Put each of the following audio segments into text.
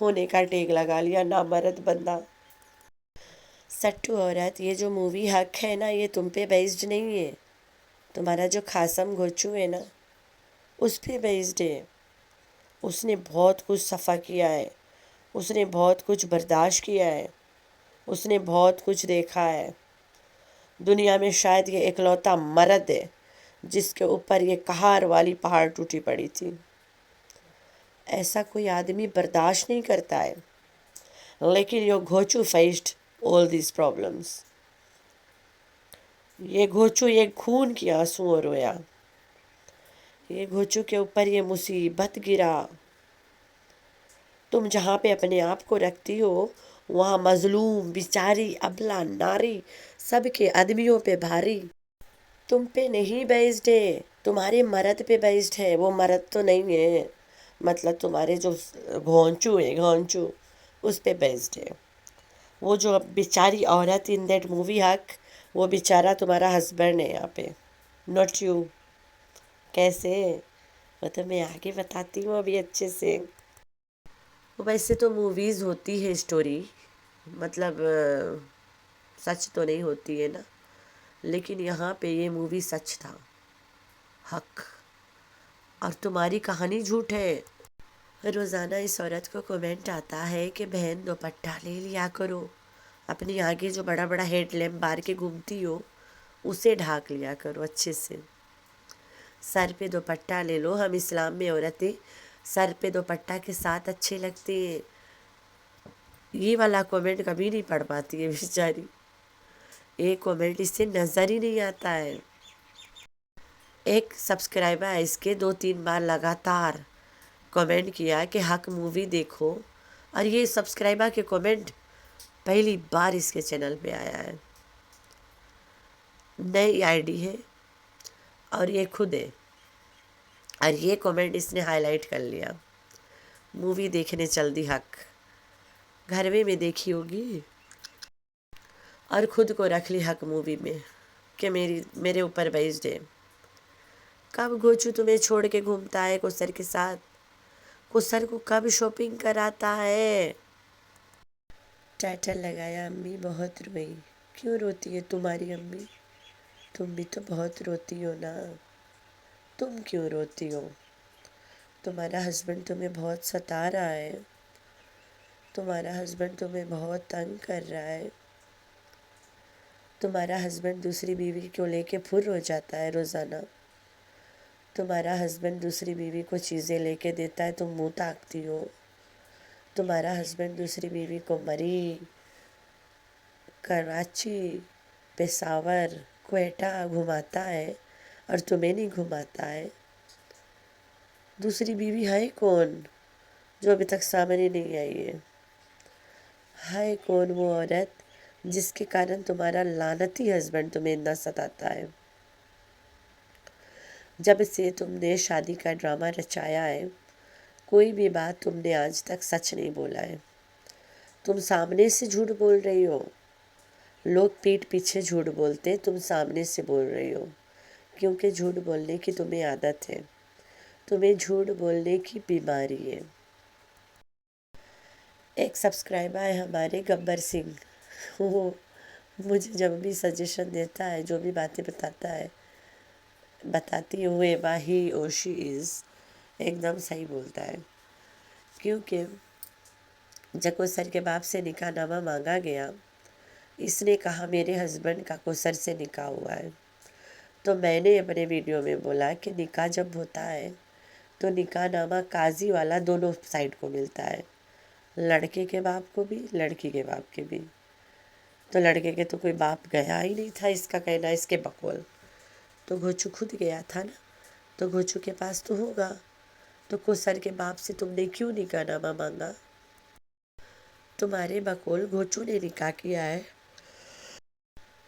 ہونے کا ٹیگ لگا لیا نامرد بندہ. سٹو عورت، یہ جو مووی حق ہے نا، یہ تم پہ بیسڈ نہیں ہے. تمہارا جو خاصم گوچو ہے نا، اس پہ بیسڈ ہے. اس نے بہت کچھ صفا کیا ہے، اس نے بہت کچھ برداشت کیا ہے، اس نے بہت کچھ دیکھا ہے. دنیا میں شاید یہ اکلوتا مرد ہے جس کے اوپر یہ قہار والی پہاڑ ٹوٹی پڑی تھی. ایسا کوئی آدمی برداشت نہیں کرتا ہے. لیکن یہ گھوچو فیسڈ all these problems. یہ گھوچو ایک خون کی آنسو رویا. یہ گھوچو کے اوپر یہ مصیبت گرا. تم جہاں پہ اپنے آپ کو رکھتی ہو وہاں مظلوم بیچاری ابلا ناری سب کے آدمیوں پہ بھاری. تم پہ نہیں بیسڈ ہے، تمہارے مرد پہ بیسڈ ہے. وہ مرد تو نہیں ہے، مطلب تمہارے جو گھونچو ہے، گھونچو اس پہ بیسڈ ہے. وہ جو بیچاری عورت ان دیٹ مووی حق، وہ بیچارہ تمہارا ہسبینڈ ہے یہاں پہ، ناٹ یو. کیسے؟ وہ تو میں آگے بتاتی ہوں ابھی اچھے سے. ویسے تو موویز ہوتی ہے اسٹوری، مطلب سچ تو نہیں ہوتی ہے نا، لیکن یہاں پہ یہ مووی سچ تھا، حق. اور تمہاری کہانی جھوٹ ہے. روزانہ اس عورت کو کومنٹ آتا ہے کہ بہن دوپٹہ لے لیا کرو، اپنی آگے جو بڑا بڑا ہیڈ لیمپ بار کے گھومتی ہو اسے ڈھانک لیا کرو اچھے سے. سر پہ دوپٹہ لے لو. ہم اسلام میں عورتیں سر پہ دوپٹہ کے ساتھ اچھے لگتے ہیں. یہ والا کومنٹ کبھی نہیں پڑھ پاتی ہے بیچاری. ایک کومنٹ اس سے نظر ہی نہیں آتا ہے. ایک سبسکرائبر ہے اس کے 2-3 بار لگاتار کومنٹ کیا کہ حق مووی دیکھو، اور یہ سبسکرائبر کے کومنٹ پہلی بار اس کے چینل پہ آیا ہے. نئی آئی ڈی ہے اور یہ خود ہے، اور یہ کومنٹ اس نے ہائی لائٹ کر لیا. مووی دیکھنے چل دی حق، گھر میں دیکھی ہوگی، اور خود کو رکھ لی حق مووی میں کہ میرے اوپر بیسڈ ہے. کب گوچو تمہیں چھوڑ کے گھومتا ہے کوثر کے ساتھ؟ کوثر کو کب شاپنگ کراتا ہے؟ ٹائٹل لگایا امی بہت روئی. کیوں روتی ہے تمہاری امی؟ تم بھی تو بہت روتی ہو نا. تم کیوں روتی ہو؟ تمہارا ہسبینڈ تمہیں بہت ستا رہا ہے، تمہارا ہسبینڈ تمہیں بہت تنگ کر رہا ہے. تمہارا ہسبینڈ دوسری بیوی کو لے کے پھر ہو جاتا ہے روزانہ. تمہارا ہسبینڈ دوسری بیوی کو چیزیں لے کے دیتا ہے، تم منہ تاکتی ہو. تمہارا ہسبینڈ دوسری بیوی کو مری، کراچی، پشاور، کوئٹہ گھماتا ہے اور تمہیں نہیں گھماتا ہے. دوسری بیوی ہے کون جو ابھی تک سامنے نہیں آئی ہے کون وہ عورت جس کے کارن تمہارا لعنتی ہسبینڈ تمہیں اتنا ستاتا ہے؟ جب سے تم نے شادی کا ڈرامہ رچایا ہے کوئی بھی بات تم نے آج تک سچ نہیں بولا ہے. تم سامنے سے جھوٹ بول رہی ہو. لوگ پیٹھ پیچھے جھوٹ بولتے، تم سامنے سے بول رہی ہو کیونکہ جھوٹ بولنے کی تمہیں عادت ہے. تمہیں جھوٹ بولنے کی بیماری ہے. ایک سبسکرائبر ہے ہمارے گبر سنگھ، وہ مجھے جب بھی سجیشن دیتا ہے، جو بھی باتیں بتاتی ہوئے واہی اور شی از ایک دم صحیح بولتا ہے. کیونکہ جب کوثر کے باپ سے نکاح نامہ مانگا گیا، اس نے کہا میرے ہسبینڈ کا کوثر سے نکاح ہوا ہے. تو میں نے اپنے ویڈیو میں بولا کہ نکاح جب ہوتا ہے تو نکاح نامہ قاضی والا دونوں سائڈ کو ملتا ہے، لڑکے کے باپ کو بھی لڑکی کے باپ کے بھی. تو لڑکے کے تو کوئی باپ گیا ہی نہیں تھا، اس کا کہنا اس کے بقول. تو گھوچو خود گیا تھا نا، تو گھوچو کے پاس تو ہوگا. تو کوثر کے باپ سے تم نے کیوں نکاح نامہ مانگا؟ تمہارے بقول گھوچو نے نکاح کیا ہے.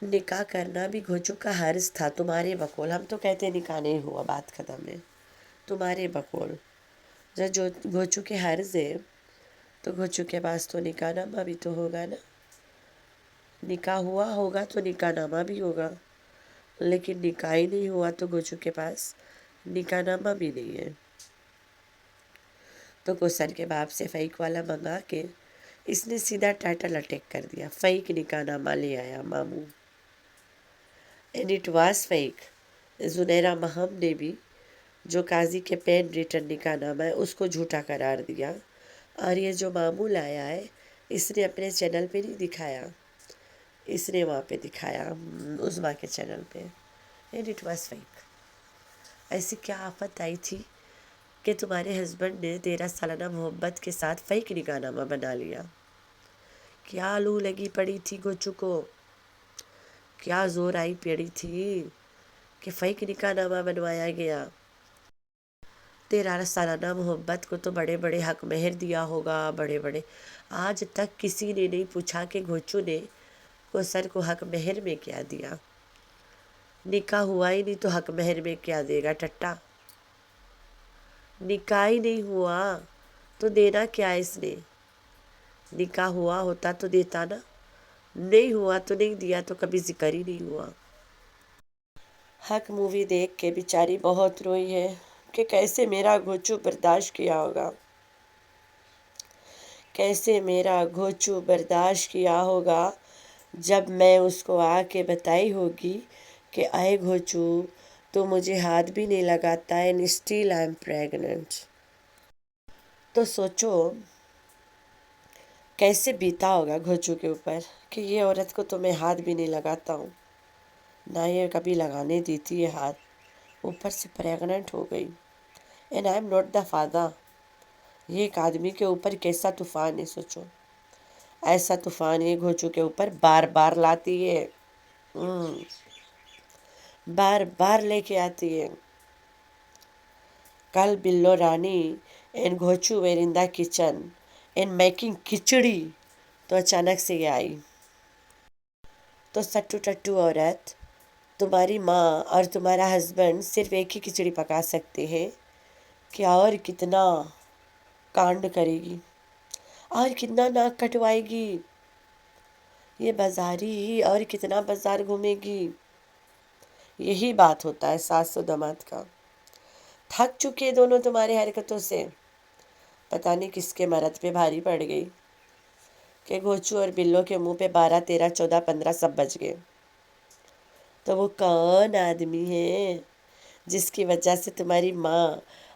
نکاح کرنا بھی گھوچو کا حرض تھا تمہارے بقول. ہم تو کہتے نکاح نہیں ہوا، بات ختم ہے. تمہارے بقول جو گھوچو کے حرض ہے تو گھوچو کے پاس تو نکاح نامہ بھی تو ہوگا نا. نکاح ہوا ہوگا تو نکاح نامہ بھی ہوگا، لیکن نکاح ہی نہیں ہوا تو گھوچو کے پاس نکاح نامہ بھی نہیں ہے. تو کوثر کے باپ سے فیک والا منگا کے اس نے سیدھا ٹائٹل اٹیک کر دیا، فیک نکاح نامہ لے آیا ماموں، and it was fake. Zunaira مہم نے بھی جو قاضی کے پین ریٹن نکاح نامہ ہے اس کو جھوٹا قرار دیا، اور یہ جو ماموں لایا ہے اس نے اپنے چینل پہ نہیں دکھایا، اس نے وہاں پہ دکھایا عظمیٰ کے چینل پہ، اینڈ اٹ واز فیک۔ ایسی کیا آفت آئی تھی کہ تمہارے ہسبینڈ نے 13 سالانہ محبت کے ساتھ فیک نکاح نامہ بنا لیا؟ کیا لو لگی پڑی تھی گوچو کو، کیا زور آئی پڑی تھی کہ فیک نکاح نامہ بنوایا گیا؟ 13 سالانہ محبت کو تو بڑے بڑے حق مہر دیا ہوگا، بڑے بڑے، آج تک کسی نے نہیں پوچھا کہ گھوچو نے کوثر کو حق مہر میں کیا دیا۔ نکاح ہوا ہی نہیں تو حق مہر میں کیا دے گا ٹٹا؟ نکاح ہی نہیں ہوا تو دینا کیا اس نے؟ نکاح ہوا ہوتا تو دیتا نا، نہیں ہوا تو نہیں دیا، تو کبھی ذکر ہی نہیں ہوا۔ حق مووی دیکھ کے بیچاری بہت روئی ہے کہ کیسے میرا گھوچو برداشت کیا ہوگا، کیسے میرا گھوچو برداشت کیا ہوگا جب میں اس کو آ کے بتائی ہوگی کہ اے گھوچو تو مجھے ہاتھ بھی نہیں لگاتا ہے، and still I am pregnant۔ تو سوچو کیسے بیتا ہوگا گھوچو کے اوپر کہ یہ عورت کو تو میں ہاتھ بھی نہیں لگاتا ہوں، نہ یہ کبھی لگانے دیتی ہے ہاتھ، اوپر سے پریگننٹ ہو گئی، and I am not the father۔ یہ ایک آدمی کے اوپر کیسا طوفان ہے، سوچو ایسا طوفان یہ گھوچو کے اوپر بار بار لاتی ہے، بار بار لے کے آتی ہے۔ کل Billo Rani and Ghochu were in the kitchen and making khichdi, تو اچانک سے یہ آئی۔ تو سٹو ٹٹو عورت، تمہاری ماں اور تمہارا ہسبینڈ صرف ایک ہی کھچڑی پکا سکتے ہیں کہ اور کتنا کانڈ کرے گی، اور کتنا ناک کٹوائے گی، یہ بازاری اور کتنا بازار گھومے گی۔ یہی بات ہوتا ہے ساس و داماد کا۔ تھک چکے دونوں تمہارے حرکتوں سے، پتہ نہیں کس کے مرد پہ بھاری پڑ گئی کہ گھوچو اور بلو کے منہ پہ 12 13 14 15 سب بج گئے۔ تو وہ کون آدمی ہے جس کی وجہ سے تمہاری ماں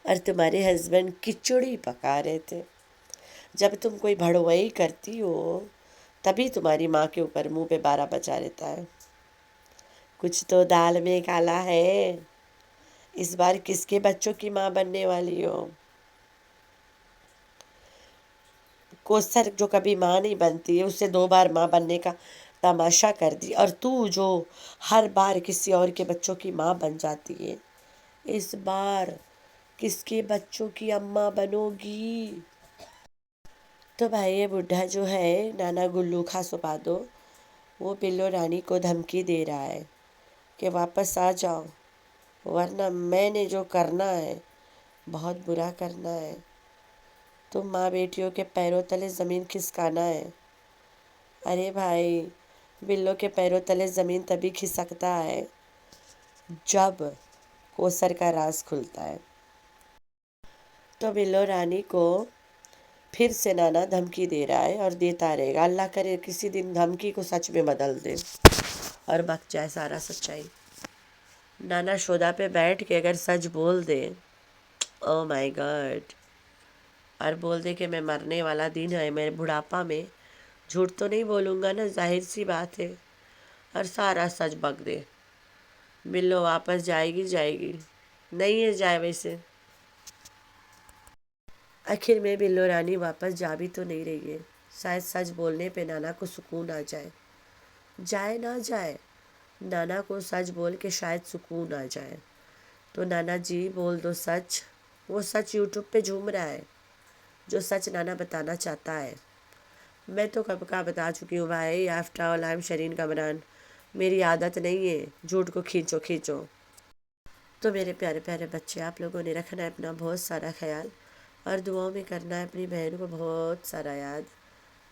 اور تمہارے ہسبینڈ کھچڑی پکا رہے تھے؟ جب تم کوئی بھڑوئی کرتی ہو تبھی تمہاری ماں کے اوپر منہ پہ 12 بجا رہتا ہے۔ کچھ تو دال میں کالا ہے، اس بار کس کے بچوں کی ماں بننے والی ہو؟ کوثر جو کبھی ماں نہیں بنتی ہے، اسے 2 بار ماں بننے کا تماشا کر دی، اور تو جو ہر بار کسی اور کے بچوں کی ماں بن جاتی ہے، اس بار کس کے بچوں کی اماں بنو گی؟ تو بھائی یہ بڈھا جو ہے نانا گلو کھا سپا دو، وہ بلو رانی کو دھمکی دے رہا ہے کہ واپس آ جاؤ، ورنہ میں نے جو کرنا ہے بہت برا کرنا ہے، تم ماں بیٹیوں کے پیروں تلے زمین کھسکانا ہے۔ ارے بھائی، بلو کے پیروں تلے زمین تبھی کھسکتا ہے جب کوثر کا راز کھلتا ہے۔ تو بلو رانی کو پھر سے نانا دھمکی دے رہا ہے اور دیتا رہے گا، اللہ کرے کسی دن دھمکی کو سچ میں بدل دے اور بک جائے سارا سچائی۔ نانا شودا پہ بیٹھ کے اگر سچ بول دے، او مائی گاڈ، اور بول دے کہ میں مرنے والا دن ہے، میں بڑھاپا میں جھوٹ تو نہیں بولوں گا نا، ظاہر سی بات ہے، اور سارا سچ بک دے، بلو واپس جائے گی جائے گی، نہیں ہے جائے ویسے۔ آخر میں بلو رانی واپس جا بھی تو نہیں رہی ہے، شاید سچ بولنے پہ نانا کو سکون آ جائے، جائے نہ جائے، نانا کو سچ بول کے شاید سکون آ جائے۔ تو نانا جی بول دو سچ، وہ سچ یوٹیوب پہ جھوم رہا ہے جو سچ نانا بتانا چاہتا ہے۔ میں تو کب کا بتا چکی ہوں بھائی، after all I am Shireen Kamran, میری عادت نہیں ہے جھوٹ کو کھینچو کھینچو۔ تو میرے پیارے پیارے بچے، آپ لوگوں نے رکھنا ہے اپنا بہت سارا خیال، اور دعاؤں میں کرنا ہے اپنی بہن کو بہت سارا یاد۔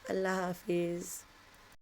اللہ حافظ۔